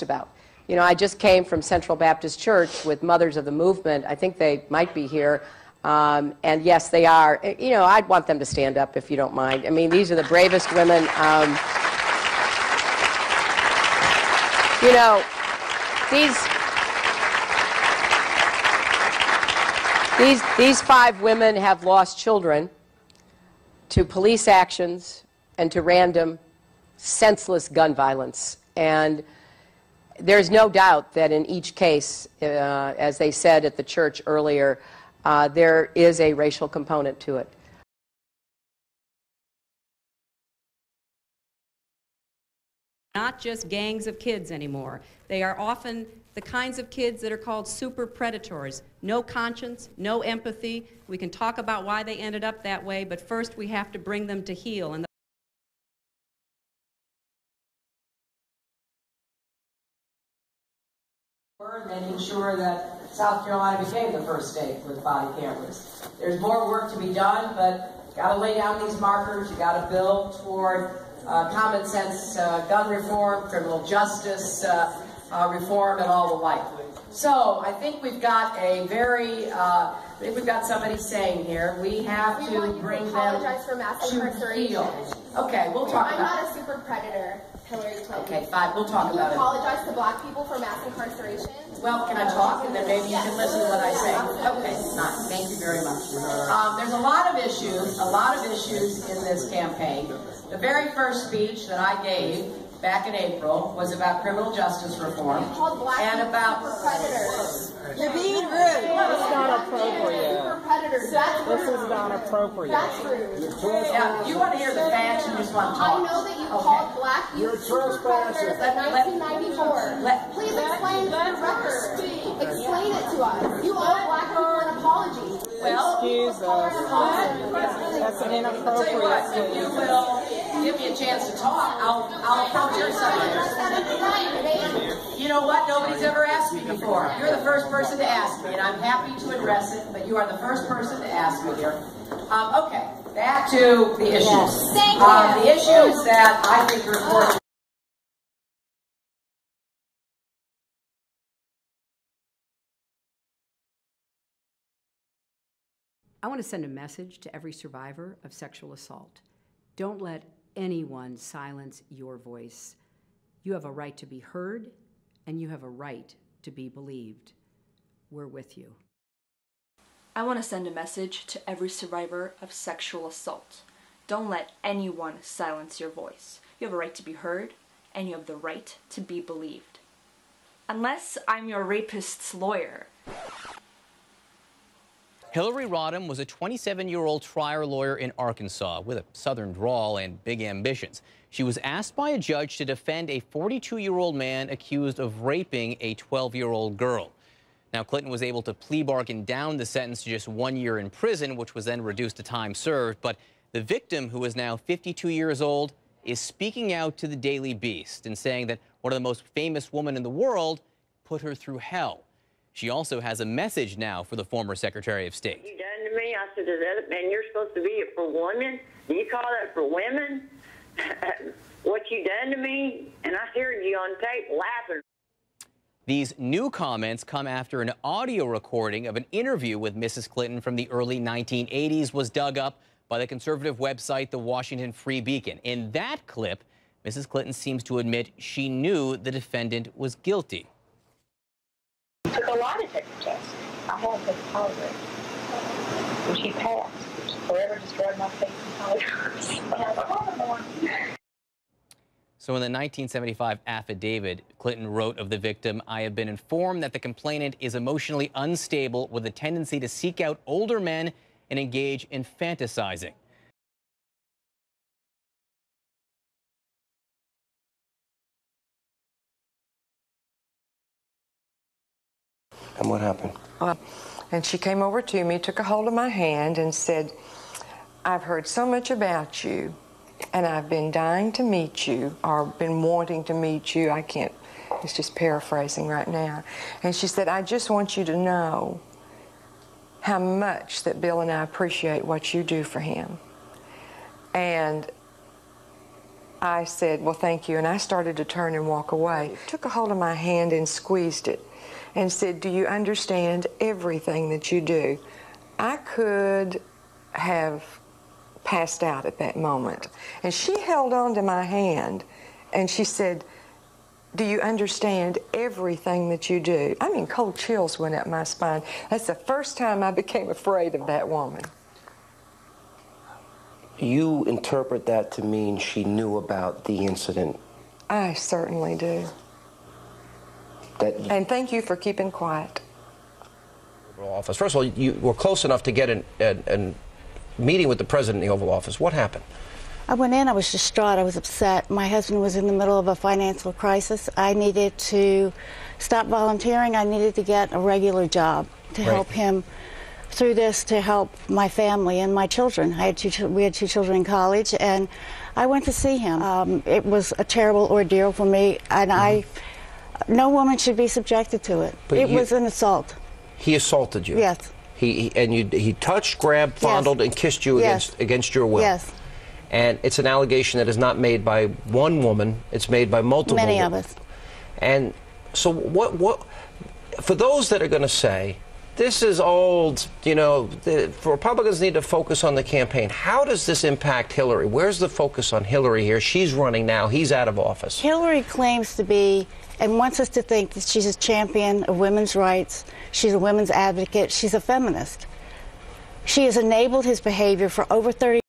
about. You know, I just came from Central Baptist Church with Mothers of the Movement. I think they might be here. And yes, they are. You know, I'd want them to stand up if you don't mind. I mean, these are the bravest women. You know, these 5 women have lost children to police actions and to random, senseless gun violence. And there's no doubt that in each case, as they said at the church earlier, there is a racial component to it. Not just gangs of kids anymore. They are often the kinds of kids that are called super predators. No conscience, no empathy. We can talk about why they ended up that way, but first we have to bring them to heal. And making sure that South Carolina became the first state with body cameras. There's more work to be done, but you got to lay down these markers. You got to build toward common sense gun reform, criminal justice reform, and all the like. So I think we've got a very, I think we've got somebody saying here, we have to bring them apologize for mass incarceration. Okay, we'll talk about it. I'm not a super predator, Hillary Clinton. Okay, fine, we'll talk about it. You apologize to black people for mass incarceration? Well, can I talk, and then maybe you can listen to what I say? Okay, fine. Thank you very much. There's a lot of issues in this campaign. The very first speech that I gave back in April was about criminal justice reform and about predators. You're being rude. That's not appropriate. This is not appropriate. That's rude. Yeah, you want to hear the facts, you just want to talk. I know that you called black youth predators in 1994. Please explain the record. Explain it to us. You owe black people an apology. Well, excuse us. That's an inappropriate if you will give me a chance to talk, I'll approach your side. You know what? Nobody's ever asked me before. You're the first person to ask me, and I'm happy to address it, but you are the first person to ask me here. Okay, back to the issues. Thank you. The issues that I think are important. I want to send a message to every survivor of sexual assault. Don't let anyone silence your voice. You have a right to be heard, and you have a right to be believed. We're with you. I want to send a message to every survivor of sexual assault. Don't let anyone silence your voice. You have a right to be heard, and you have the right to be believed. Unless I'm your rapist's lawyer. Hillary Rodham was a 27-year-old trial lawyer in Arkansas with a southern drawl and big ambitions. She was asked by a judge to defend a 42-year-old man accused of raping a 12-year-old girl. Now, Clinton was able to plea bargain down the sentence to just 1 year in prison, which was then reduced to time served. But the victim, who is now 52 years old, is speaking out to the Daily Beast and saying that one of the most famous women in the world put her through hell. She also has a message now for the former Secretary of State. You done to me? I said, man, you're supposed to be it for women? Do you call that for women? What you done to me? And I heard you on tape laughing. These new comments come after an audio recording of an interview with Mrs. Clinton from the early 1980s was dug up by the conservative website, the Washington Free Beacon. In that clip, Mrs. Clinton seems to admit she knew the defendant was guilty. Took a lie detector test. I had the polygraph. And she passed. She forever destroyed my faith in polygraphs. So in the 1975 affidavit, Clinton wrote of the victim, "I have been informed that the complainant is emotionally unstable with a tendency to seek out older men and engage in fantasizing." And what happened? And she came over to me, took a hold of my hand, and said, "I've heard so much about you, and I've been dying to meet you, or been wanting to meet you." I can't, it's just paraphrasing right now. And she said, "I just want you to know how much that Bill and I appreciate what you do for him." And I said, well, thank you, and I started to turn and walk away. Took a hold of my hand and squeezed it and said, do you understand everything that you do? I could have passed out at that moment. And she held on to my hand and she said, do you understand everything that you do? I mean, cold chills went up my spine. That's the first time I became afraid of that woman. You interpret that to mean she knew about the incident? I certainly do. And thank you for keeping quiet. Office. First of all, you were close enough to get a meeting with the president in the Oval Office. What happened? I went in, I was distraught, I was upset. My husband was in the middle of a financial crisis. I needed to stop volunteering. I needed to get a regular job to help him through this, to help my family and my children. We had two children in college, and I went to see him. It was a terrible ordeal for me, and no woman should be subjected to it. But it was an assault. He assaulted you? Yes. He touched, grabbed, fondled, and kissed you against your will? Yes. And it's an allegation that is not made by one woman, it's made by multiple women. Many of us. And so what for those that are going to say, this is old, you know, Republicans need to focus on the campaign. How does this impact Hillary? Where's the focus on Hillary here? She's running now. He's out of office. Hillary claims to be and wants us to think that she's a champion of women's rights. She's a women's advocate. She's a feminist. She has enabled his behavior for over 30